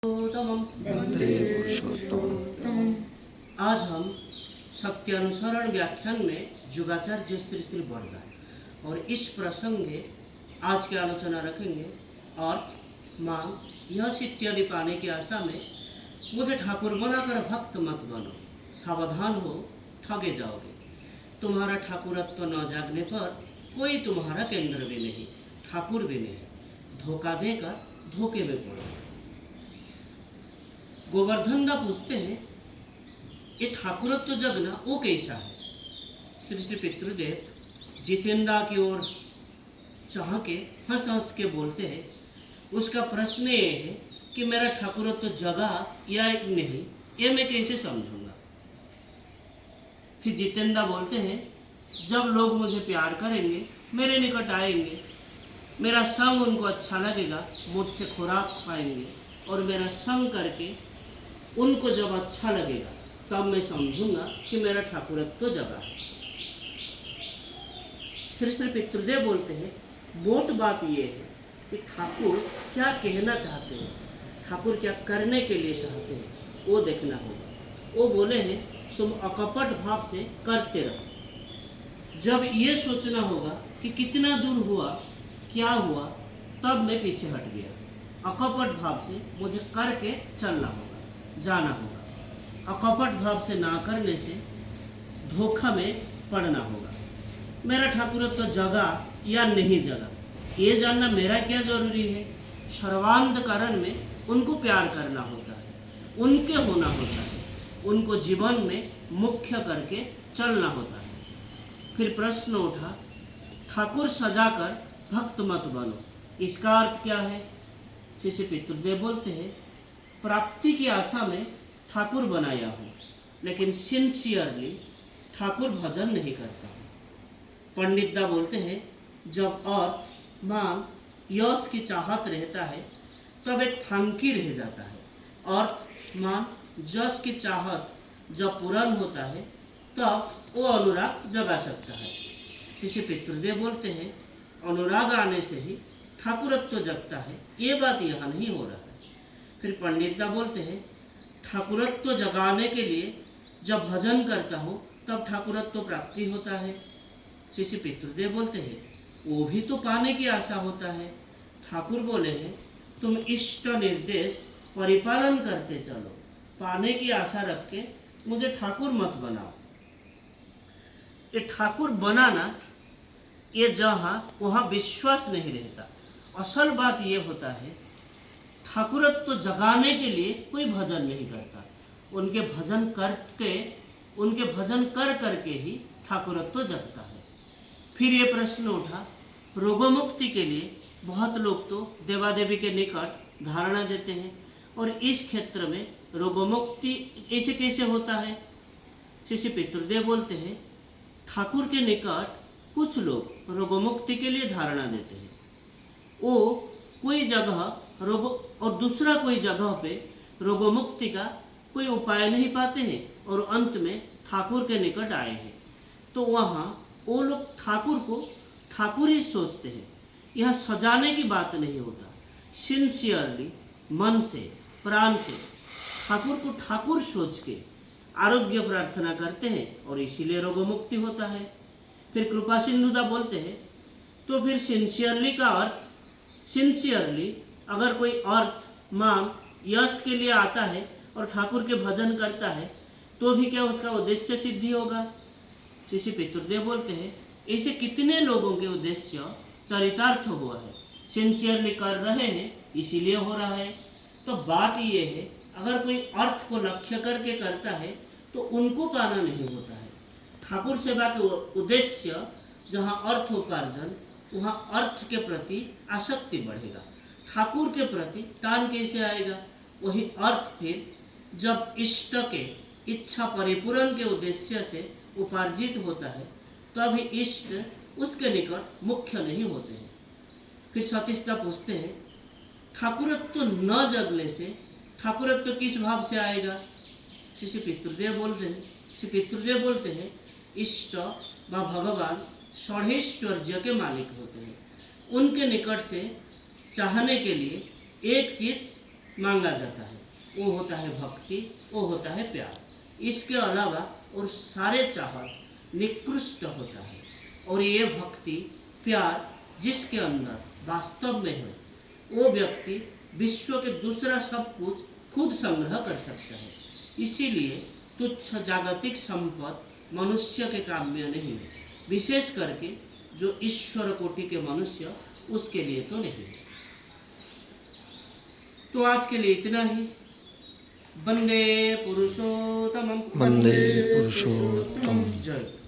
आज हम सत्यानुसरण व्याख्यान में युगाचार्य श्री श्री बरदान और इस प्रसंग में आज की आलोचना रखेंगे। अर्थ, मांग, यश इत्यादि पाने की आशा में मुझे ठाकुर बनाकर भक्त मत बनो, सावधान हो, ठगे जाओगे। तुम्हारा ठाकुरत्व न जागने पर कोई तुम्हारा केंद्र भी नहीं, ठाकुर भी नहीं, धोखा देकर धोखे में पड़ो। गोवर्धन दा पूछते हैं, ये ठाकुरत्व जगना वो कैसा है? श्री श्री पितृदेव जितेंद्र की ओर चाह के हंस हंस के बोलते हैं, उसका प्रश्न ये है कि मेरा ठाकुरत्व जगा या नहीं, ये मैं कैसे समझूंगा? फिर जितेंद्र बोलते हैं, जब लोग मुझे प्यार करेंगे, मेरे निकट आएंगे, मेरा संग उनको अच्छा लगेगा, मुझसे खुराक पाएंगे और मेरा संग करके उनको जब अच्छा लगेगा तब मैं समझूंगा कि मेरा ठाकुरत्व जगा है। श्री श्री पितृदेव बोलते हैं, मोट बात यह है कि ठाकुर क्या कहना चाहते हैं, ठाकुर क्या करने के लिए चाहते हैं, वो देखना होगा। वो बोले हैं, तुम अकपट भाव से करते रहो। जब ये सोचना होगा कि कितना दूर हुआ, क्या हुआ, तब मैं पीछे हट गया। अकपट भाव से मुझे करके चलना होगा, जाना होगा। अकपट भाव से ना करने से धोखा में पड़ना होगा। मेरा ठाकुरत्व जगा या नहीं जगा, ये जानना मेरा क्या जरूरी है? सर्वांधकरण में उनको प्यार करना होता है, उनके होना होता है, उनको जीवन में मुख्य करके चलना होता है। फिर प्रश्न उठा, ठाकुर सजाकर भक्त मत बनो, इसका अर्थ क्या है? श्री पितृदेव बोलते हैं, प्राप्ति की आशा में ठाकुर बनाया हूँ, लेकिन सिंसियरली ठाकुर भजन नहीं करता हूँ। पंडित दा बोलते हैं, जब अर्थ, मांग, यश की चाहत रहता है तब एक फांकी रह जाता है। अर्थ, मांग, यश की चाहत जब पूर्ण होता है तब वो अनुराग जगा सकता है। श्री पितृदेव बोलते हैं, अनुराग आने से ही ठाकुरत्व जगता है, ये बात यहाँ नहीं हो रहा है। फिर पंडित दा बोलते हैं, ठाकुरत्व जगाने के लिए जब भजन करता हूँ तब ठाकुरत्व प्राप्ति होता है। श्री पितृदेव बोलते हैं, वो भी तो पाने की आशा होता है। ठाकुर बोले हैं, तुम इष्ट निर्देश परिपालन करते चलो, पाने की आशा रख के मुझे ठाकुर मत बनाओ। ये ठाकुर बनाना, ये जहाँ वहाँ विश्वास नहीं रहता। असल बात ये होता है, ठाकुरत्व जगाने के लिए कोई भजन नहीं करता, उनके भजन कर करके ही ठाकुरत्व जगता है। फिर ये प्रश्न उठा, रोगमुक्ति के लिए बहुत लोग तो देवादेवी के निकट धारणा देते हैं, और इस क्षेत्र में रोगमुक्ति ऐसे कैसे होता है? श्री पितृदेव बोलते हैं, ठाकुर के निकट कुछ लोग रोगमुक्ति के लिए धारणा देते हैं। वो कोई जगह रोग और दूसरा कोई जगह पे रोगमुक्ति का कोई उपाय नहीं पाते हैं और अंत में ठाकुर के निकट आए हैं, तो वहाँ वो लोग ठाकुर को ठाकुर ही सोचते हैं। यहाँ सजाने की बात नहीं होता, सिंसियरली, मन से, प्राण से ठाकुर को ठाकुर सोच के आरोग्य प्रार्थना करते हैं और इसीलिए रोगमुक्ति होता है। फिर कृपा सिंधुदा बोलते हैं, तो फिर सिंसियरली का अर्थ, सिंसियरली अगर कोई अर्थ, मांग, यश के लिए आता है और ठाकुर के भजन करता है तो भी क्या उसका उद्देश्य सिद्धि होगा? श्री पितृदेव बोलते हैं, ऐसे कितने लोगों के उद्देश्य चरितार्थ हुआ है, सिंसियरली कर रहे हैं इसीलिए हो रहा है। तो बात ये है, अगर कोई अर्थ को लक्ष्य करके करता है तो उनको पाना नहीं होता है। ठाकुर सेवा के उद्देश्य जहाँ अर्थ उपार्जन, वहाँ अर्थ के प्रति आसक्ति बढ़ेगा, ठाकुर के प्रति टान कैसे आएगा? वही अर्थ फिर जब इष्ट के इच्छा परिपूर्ण के उद्देश्य से उपार्जित होता है तभी इष्ट उसके निकट मुख्य नहीं होते हैं। फिर सतीशदा पूछते हैं, ठाकुरत्व न जगने से ठाकुरत्व किस भाव से आएगा? श्री पितृदेव बोलते हैं, इष्ट व भगवान षढ़ैश्वर्य के मालिक होते हैं। उनके निकट से चाहने के लिए एक चीज मांगा जाता है, वो होता है भक्ति, वो होता है प्यार। इसके अलावा और सारे चाहत निकृष्ट होता है। और ये भक्ति प्यार जिसके अंदर वास्तव में है, वो व्यक्ति विश्व के दूसरा सब कुछ खुद संग्रह कर सकता है। इसीलिए तुच्छ जागतिक संपद मनुष्य के काम में नहीं है, विशेष करके जो ईश्वर कोटि के मनुष्य, उसके लिए तो नहीं। तो आज के लिए इतना ही। वंदे पुरुषोत्तम वंदे पुरुषोत्तम। जय।